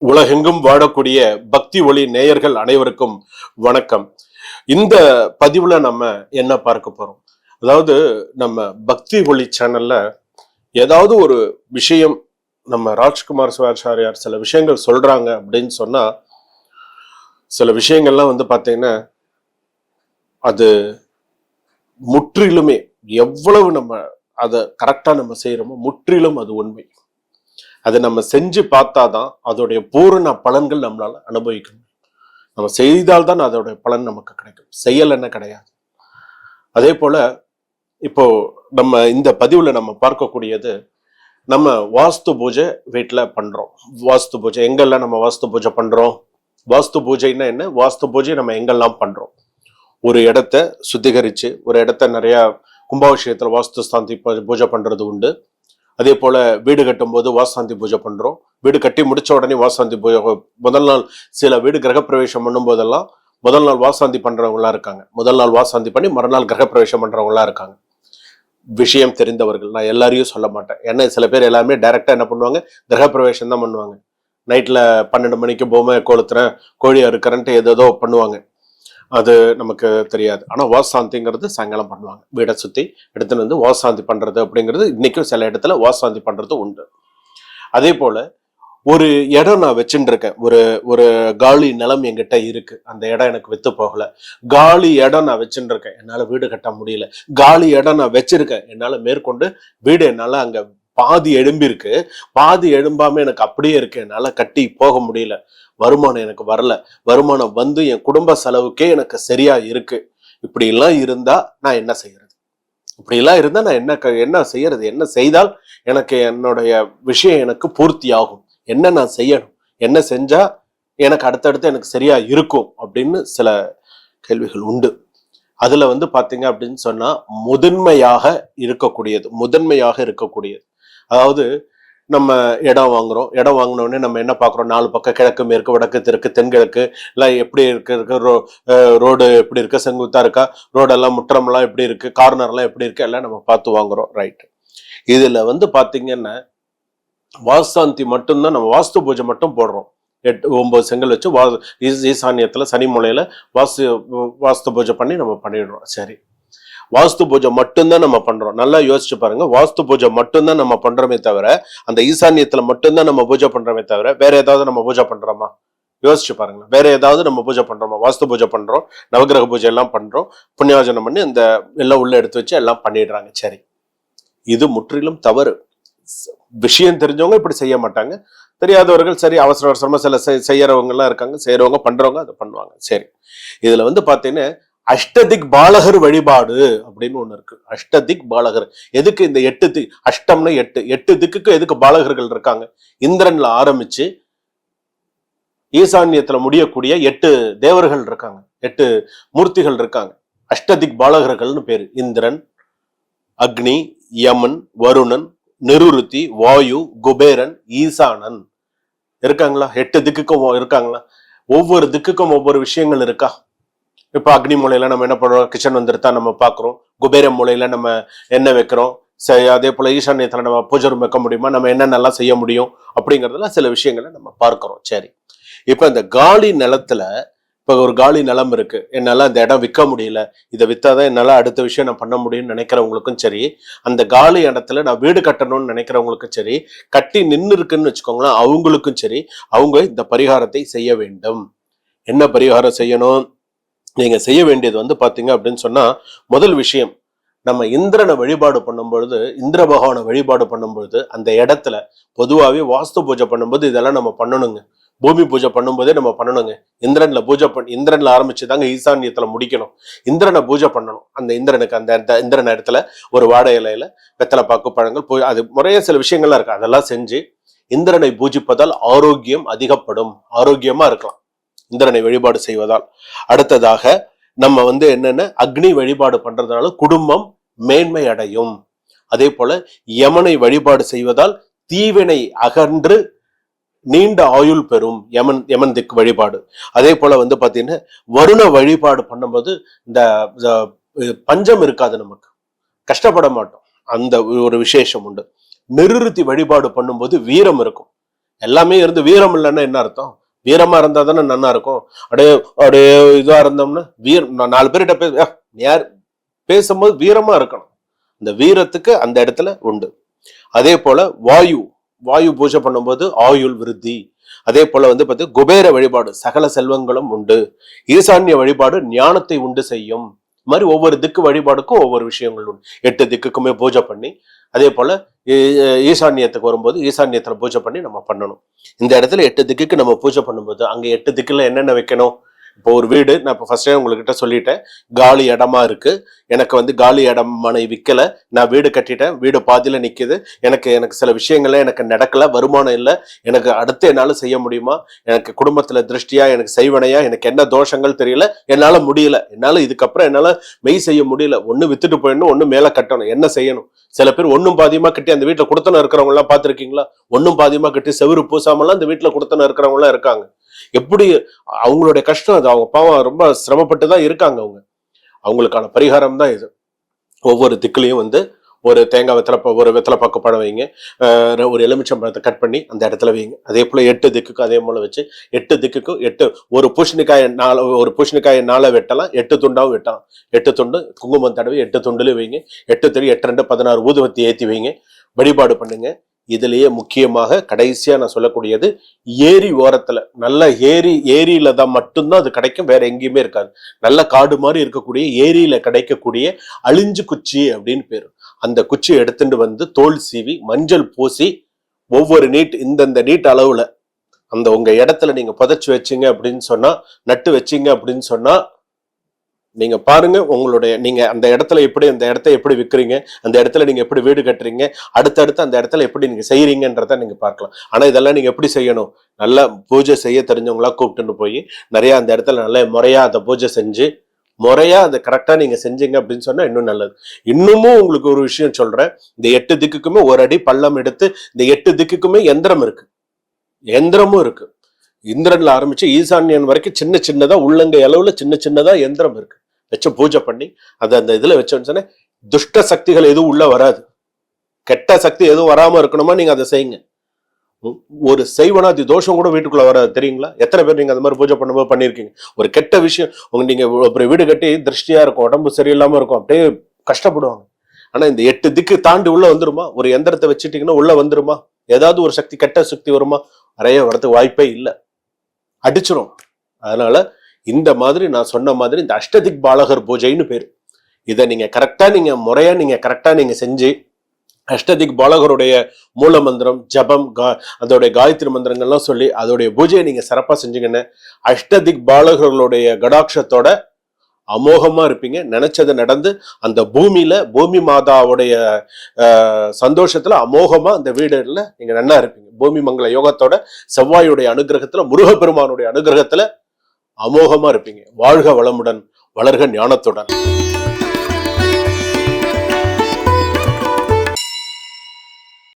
உலகெங்கும் வாழக்கூடிய பக்தி ஒளி நேயர்கள் அனைவருக்கும் வணக்கம். இந்த பதிவுல நம்ம என்ன பார்க்க போறோம்? அதாவது நம்ம பக்தி ஒளி சேனல்ல ஏதாவது ஒரு விஷயம் நம்ம ராஜ்குமார் சிவாச்சாரியார் சில விஷயங்கள் சொல்றாங்க அப்படின்னு சொன்னா, சில விஷயங்கள்லாம் பாத்தீங்கன்னா அது முற்றிலுமே எவ்வளவு நம்ம அதை கரெக்டா நம்ம செய்யறோமோ முற்றிலும் அது உண்மை. அதை நம்ம செஞ்சு பார்த்தாதான் அதோடைய பூரண பலன்கள் நம்மளால அனுபவிக்கணும். நம்ம செய்தால்தான் அதோடைய பலன் நமக்கு கிடைக்கும், செய்யலைன்னா கிடையாது. அதே போல இப்போ நம்ம இந்த பதிவுல நம்ம பார்க்கக்கூடியது, நம்ம வாஸ்து பூஜை வீட்டுல பண்றோம். வாஸ்து பூஜை எங்கெல்லாம் நம்ம வாஸ்து பூஜை பண்றோம்? வாஸ்து பூஜைன்னா என்ன? வாஸ்து பூஜை நம்ம எங்கெல்லாம் பண்றோம்? ஒரு இடத்த சுத்திகரிச்சு, ஒரு இடத்த நிறைய கும்பாபிஷேகத்துல வாஸ்து சாந்தி பூஜை பண்றது உண்டு. அதே போல வீடு கட்டும் போது வாஸ்தாந்தி பூஜை பண்றோம். வீடு கட்டி முடிச்ச உடனே வாஸ்தாந்தி பூஜை. முதல் நாள் சில வீடு கிரகப்பிரவேசம் பண்ணும் போதெல்லாம் முதல் நாள் வாஸ்தாந்தி பண்றவங்களா இருக்காங்க. முதல் நாள் வாஸ்தாந்தி பண்ணி மறுநாள் கிரகப்பிரவேசம் பண்றவங்களா இருக்காங்க. விஷயம் தெரிந்தவர்கள், நான் எல்லாரையும் சொல்ல மாட்டேன். ஏன்னா சில பேர் எல்லாருமே டைரக்டா என்ன பண்ணுவாங்க, கிரகப்பிரவேசம் தான் பண்ணுவாங்க. நைட்ல 12 மணிக்கு பொம்மை கொளுத்துறேன், கோழி அறுக்கிறேன்ட்டு ஏதோ பண்ணுவாங்க. அது நமக்கு தெரியாது. ஆனா வாசாந்திங்கிறது சாயங்காலம் பண்ணுவாங்க. வீடை சுத்தி எடுத்துன்னு வந்து வாசாந்தி பண்றது அப்படிங்கிறது இன்னைக்கும் சில இடத்துல வாசாந்தி பண்றது உண்டு. அதே போல ஒரு இடம் நான் வச்சுட்டு இருக்கேன். ஒரு காலி நிலம் என்கிட்ட இருக்கு. அந்த இடம் எனக்கு வித்து போகல. காலி இடம் நான் வச்சுட்டு இருக்கேன், என்னால வீடு கட்ட முடியல. காலி இடம் நான் வச்சிருக்கேன், என்னால மேற்கொண்டு வீடு என்னால அங்க பாதி எழும்பி இருக்கு, பாதி எழும்பாம எனக்கு அப்படியே இருக்கு, என்னால கட்டி போக முடியல. வருமானம் எனக்கு வரல. வருமானம் வந்து என் குடும்ப செலவுக்கே எனக்கு சரியா இருக்கு. இப்படி எல்லாம் இருந்தா நான் என்ன செய்யறது? இப்படி எல்லாம் இருந்தா நான் என்ன செய்யறது? என்ன செய்தால் எனக்கு என்னுடைய விஷயம் எனக்கு பூர்த்தி ஆகும்? என்ன நான் செய்யணும்? என்ன செஞ்சா எனக்கு அடுத்தடுத்து எனக்கு சரியா இருக்கும் அப்படின்னு சில கேள்விகள் உண்டு. அதுல பாத்தீங்க அப்படின்னு சொன்னா முதன்மையாக இருக்கக்கூடியது, அதாவது நம்ம இடம் வாங்குறோம். இடம் வாங்கினோடனே நம்ம என்ன பாக்குறோம்? 4 பக்கம் கிழக்கு, மேற்கு, வடக்கு, தெற்கு, தென்கிழக்கு எல்லாம் எப்படி இருக்கு, ரோடு எப்படி இருக்கு, செங்குத்தா இருக்கா, ரோடெல்லாம் முற்றமெல்லாம் எப்படி இருக்கு, கார்னர் எல்லாம் எப்படி இருக்கு, எல்லாம் நம்ம பார்த்து வாங்குறோம். ரைட். இதுல பாத்தீங்கன்னா வாஸ்தாந்தி மட்டும்தான், நம்ம வாஸ்து பூஜை மட்டும் போடுறோம். 8-9 செங்கல் வச்சு ஈசானியத்துல சனி மூலையில வாஸ்து பூஜை பண்ணி நம்ம பண்ணிடுறோம். சரி, வாஸ்து பூஜை மட்டும்தான் நம்ம பண்றோம். நல்லா யோசிச்சு பாருங்க. வாஸ்து பூஜை மட்டும்தான் நம்ம பண்றோமே தவிர, அந்த ஈசானியத்துல மட்டும்தான் நம்ம பூஜை பண்றோமே தவிர வேற ஏதாவது நம்ம பூஜை பண்றோமா? யோசிச்சு பாருங்க. வேற ஏதாவது நம்ம பூஜை பண்றோமா? வாஸ்து பூஜை பண்றோம், நவகிரக பூஜை எல்லாம் பண்றோம், புண்ணியாஜனம் பண்ணி அந்த எல்லாம் உள்ள எடுத்து வச்சு எல்லாம் பண்ணிடுறாங்க. சரி, இது முற்றிலும் தவறு. விஷயம் தெரிஞ்சவங்க இப்படி செய்ய மாட்டாங்க. தெரியாதவர்கள் சரி அவசர அவசரமா சில செய்யறவங்க எல்லாம் இருக்காங்க, செய்யறவங்க பண்றவங்க அதை பண்ணுவாங்க. சரி, இதுல பாத்தீங்கன்னா அஷ்டதிக் பாலகர் வழிபாடு அப்படின்னு ஒண்ணு இருக்கு. அஷ்டதிக் பாலகர் எதுக்கு? இந்த 8 அஷ்டம்னு 8 திக்குக்கு எதுக்கு பாலகர்கள் இருக்காங்க? இந்திரன்ல ஆரம்பிச்சு ஈசான்யத்துல முடியக்கூடிய 8 தேவர்கள் இருக்காங்க, 8 மூர்த்திகள் இருக்காங்க. அஷ்டதிக் பாலகர்கள்னு பேரு. இந்திரன், அக்னி, யமன், வருணன், நிருருத்தி, வாயு, குபேரன், ஈசானன் இருக்காங்களா? 8 திக்குக்கும் இருக்காங்களா? ஒவ்வொரு திக்குக்கும் ஒவ்வொரு விஷயங்கள் இருக்கா? இப்ப அக்னி மூலையில நம்ம என்ன பண்றோம்? கிச்சன் வந்துருத்தா நம்ம பாக்குறோம். குபேர மூலையில நம்ம என்ன வைக்கிறோம்? சரி, அதே போல ஈசானியத்துல நம்ம பூஜை ரூம் வைக்க முடியுமா? நம்ம என்னென்னலாம் செய்ய முடியும் அப்படிங்கறதுல சில விஷயங்களை நம்ம பார்க்கிறோம். சரி, இப்ப இந்த காலி நிலத்துல, இப்ப ஒரு காலி நிலம் இருக்கு, என்னால அந்த இடம் விற்க முடியல, இதை வித்தாதான் என்னால அடுத்த விஷயம் நான் பண்ண முடியும்னு நினைக்கிறவங்களுக்கும் சரி, அந்த காலி இடத்துல நான் வீடு கட்டணும்னு நினைக்கிறவங்களுக்கும் சரி, கட்டி நின்று இருக்குன்னு வச்சுக்கோங்களேன், அவங்களுக்கும் சரி, அவங்க இந்த பரிகாரத்தை செய்ய வேண்டும். என்ன பரிகாரம் செய்யணும்? நீங்க செய்ய வேண்டியது பாத்தீங்க அப்படின்னு சொன்னா, முதல் விஷயம், நம்ம இந்திரனை வழிபாடு பண்ணும்பொழுது, இந்திர பகவானை வழிபாடு பண்ணும்பொழுது அந்த இடத்துல பொதுவாகவே வாஸ்து பூஜை பண்ணும்போது இதெல்லாம் நம்ம பண்ணணுங்க. பூமி பூஜை பண்ணும்போதே நம்ம பண்ணணுங்க. இந்திரன்ல பூஜை இந்திரன்ல ஆரம்பிச்சுதாங்க ஈசான்யத்துல முடிக்கணும். இந்திரனை பூஜை பண்ணணும். அந்த இந்திரனுக்கு அந்த இந்திரன் இடத்துல ஒரு வாழை இலையில வெத்தலை பாக்கு பழங்கள் அது முறைய சில விஷயங்கள்லாம் இருக்கு. அதெல்லாம் செஞ்சு இந்திரனை பூஜிப்பதால் ஆரோக்கியம் அதிகப்படும். ஆரோக்கியமா இருக்கலாம் இந்திரனை வழிபாடு செய்வதால். அடுத்ததாக நம்ம என்னென்ன அக்னி வழிபாடு பண்றதுனால குடும்பம் மேன்மை அடையும். அதே போல யமனை வழிபாடு செய்வதால் தீவினை அகன்று நீண்ட ஆயுள் பெறும். யமன் திக்கு வழிபாடு. அதே போல பாத்தீங்கன்னா வருண வழிபாடு பண்ணும்போது இந்த பஞ்சம் இருக்காது, நமக்கு கஷ்டப்பட மாட்டோம். அந்த ஒரு விசேஷம் உண்டு. நிருருத்தி வழிபாடு பண்ணும்போது வீரம் இருக்கும். எல்லாமே இருந்து வீரம் இல்லைன்னா என்ன அர்த்தம்? வீரமா இருந்தா தானே நல்லா இருக்கும். அப்படியே அப்படியே இதுவா இருந்தோம்னா நான் 4 பேர்கிட்ட யார் பேசும்போது வீரமா இருக்கணும். இந்த வீரத்துக்கு அந்த இடத்துல உண்டு. அதே போல வாயு பூஜை பண்ணும்போது ஆயுள் விருத்தி. அதே போல பார்த்து குபேர வழிபாடு சகல செல்வங்களும் உண்டு. ஈசான்ய வழிபாடு ஞானத்தை உண்டு செய்யும். மாதிரி ஒவ்வொரு திக்கு வழிபாடுக்கும் ஒவ்வொரு விஷயங்கள் உண்டு. 8 திக்குக்குமே பூஜை பண்ணி, அதே போல ஈசான்யத்துக்கு வரும்போது ஈசான்யத்துல பூஜை பண்ணி நம்ம பண்ணணும். இந்த இடத்துல 8 திக்குக்கு நம்ம பூஜை பண்ணும்போது அங்க 8 திக்குல என்னென்ன வைக்கணும்? இப்போ ஒரு வீடு, நான் இப்போ ஃபர்ஸ்டே உங்ககிட்ட சொல்லிட்டேன், காலி இடமா இருக்கு, எனக்கு காலி இடம் மனை விற்கல, நான் வீடு கட்டிட்டேன், வீடு பாதியில நிக்குது, எனக்கு சில விஷயங்கள்ல எனக்கு நடக்கல, வருமானம் இல்லை, எனக்கு அடுத்து என்னால செய்ய முடியுமா, எனக்கு குடும்பத்துல திருஷ்டியா, எனக்கு செய்வனையா, எனக்கு என்ன தோஷங்கள் தெரியல, என்னால முடியல, இதுக்கப்புறம் என்னால மெய் செய்ய முடியல, ஒண்ணு வித்துட்டு போயிடணும், ஒண்ணு மேல கட்டணும், என்ன செய்யணும்? சில பேர் ஒன்னும் பாதியமா கட்டி அந்த வீட்டுல குடுத்தனம் இருக்கிறவங்க எல்லாம் பாத்திருக்கீங்களா? ஒன்னும் பாதியமா கட்டி செவுரு பூசாமலாம் அந்த வீட்டுல குடுத்தனம் இருக்கிறவங்க எல்லாம் இருக்காங்க. எப்படி அவங்களுடைய கஷ்டம் அது, அவங்க பாவம் ரொம்ப சிரமப்பட்டுதான் இருக்காங்க. அவங்களுக்கான பரிகாரம் தான் இது. ஒவ்வொரு திக்குலையும் ஒரு தேங்காய் ஒரு வெத்தலை பாக்கு பழம் வைங்க, ஒரு எலுமிச்சம்பழத்தை கட் பண்ணி அந்த இடத்துல வைங்க. அதே போல 8 திக்குக்கும் அதே போல வச்சு 8 திக்குக்கும் 8 ஒரு பூசணிக்காயை 4 வெட்டலாம், 8 துண்டாவும் வெட்டலாம். 8 துண்டு குங்குமம் தடவி 8 துண்டுல வைங்க. 8 3 8 2 16 ஊதுவத்தி ஏத்தி வைங்க, வழிபாடு பண்ணுங்க. இதுலயே முக்கியமாக கடைசியா நான் சொல்லக்கூடியது, ஏரி ஓரத்துல நல்ல ஏரியில தான் மட்டும்தான் அது கிடைக்கும், வேற எங்கேயுமே இருக்காது. நல்ல காடு மாதிரி இருக்கக்கூடிய ஏரியில கிடைக்கக்கூடிய அழிஞ்சு குச்சி அப்படின்னு பேரு. அந்த குச்சியை எடுத்துட்டு தோல் சீவி மஞ்சள் பூசி ஒவ்வொரு இந்தந்த நீட் அளவுல அந்த உங்க இடத்துல நீங்க புதைச்சு வச்சீங்க அப்படின்னு சொன்னா, நட்டு வச்சீங்க அப்படின்னு சொன்னா, நீங்க பாருங்க நீங்க அந்த இடத்துல அந்த இடத்த எப்படி விற்கிறீங்க, அந்த இடத்துல நீங்க எப்படி வீடு கட்டுறீங்க, அடுத்தடுத்து அந்த இடத்துல எப்படி நீங்க செய்யறீங்கன்றத நீங்க பார்க்கலாம். ஆனா இதெல்லாம் நீங்க எப்படி செய்யணும்? நல்லா பூஜை செய்ய தெரிஞ்சவங்களா கூப்பிட்டுன்னு போய் நிறைய அந்த இடத்துல நல்ல முறையா அந்த பூஜை செஞ்சு முறையா அதை கரெக்டா நீங்க செஞ்சீங்க அப்படின்னு சொன்னா இன்னும் நல்லது. இன்னமும் உங்களுக்கு ஒரு விஷயம் சொல்றேன், இந்த 8 திக்குக்குமே ஒரு அடி பள்ளம் எடுத்து, இந்த 8 திக்குக்குமே எந்திரமும் இருக்கு. இந்திரன்ல ஆரம்பிச்சு ஈசான்யன் வரைக்கும் சின்ன சின்னதா உள்ளங்கை அளவுல சின்ன சின்னதா எந்திரம் இருக்கு. வச்சு பூஜை பண்ணி அதை அந்த இதுல வச்சோன்னு சொன்னா துஷ்ட சக்திகள் எதுவும் உள்ள வராது, கெட்ட சக்தி எதுவும் வராம இருக்கணுமா நீங்க அதை செய்யுங்க. ஒரு செய்வனாதி தோஷம் கூட வீட்டுக்குள்ள வராது, தெரியுங்களா? எத்தனை பேர் நீங்க அந்த மாதிரி பூஜை பண்ணும்போது பண்ணிருக்கீங்க? ஒரு கெட்ட விஷயம் நீங்க ஒரு வீடு கட்டி திருஷ்டியா இருக்கும், உடம்பு சரியில்லாம இருக்கும், அப்படியே கஷ்டப்படுவாங்க. ஆனா இந்த 8 திக்கு தாண்டி உள்ள வந்துருமா? ஒரு எந்திரத்தை வச்சுட்டீங்கன்னா உள்ள வந்துருமா? ஏதாவது ஒரு சக்தி, கெட்ட சக்தி வருமா? நிறைய வரதுக்கு வாய்ப்பே இல்லை, அடிச்சிரும். அதனால இந்த மாதிரி நான் சொன்ன மாதிரி இந்த அஷ்டதிக் பாலகர் பூஜைன்னு பேரு. இதை நீங்க கரெக்டா முறையா கரெக்டா செஞ்சு அஷ்டதிக் பாலகருடைய மூல மந்திரம் ஜபம் அதோடைய காயத்ரி மந்திரங்கள்லாம் சொல்லி அதோடைய பூஜையை நீங்க சிறப்பா செஞ்சீங்கன்னு அஷ்டதிக் பாலகர்களுடைய கடாட்சத்தோட அமோகமா இருப்பீங்க. நினைச்சது நடந்து அந்த பூமி மாதாவுடைய சந்தோஷத்துல அமோகமா அந்த வீடுல நீங்க நல்லா இருப்பீங்க. பூமி மங்கள யோகத்தோட செவ்வாயுடைய அனுகிரகத்துல, முருகப்பெருமானுடைய அனுகிரகத்துல அமோகமா இருப்பீங்க. வாழ்க வளமுடன், வளர்க ஞானத்துடன்.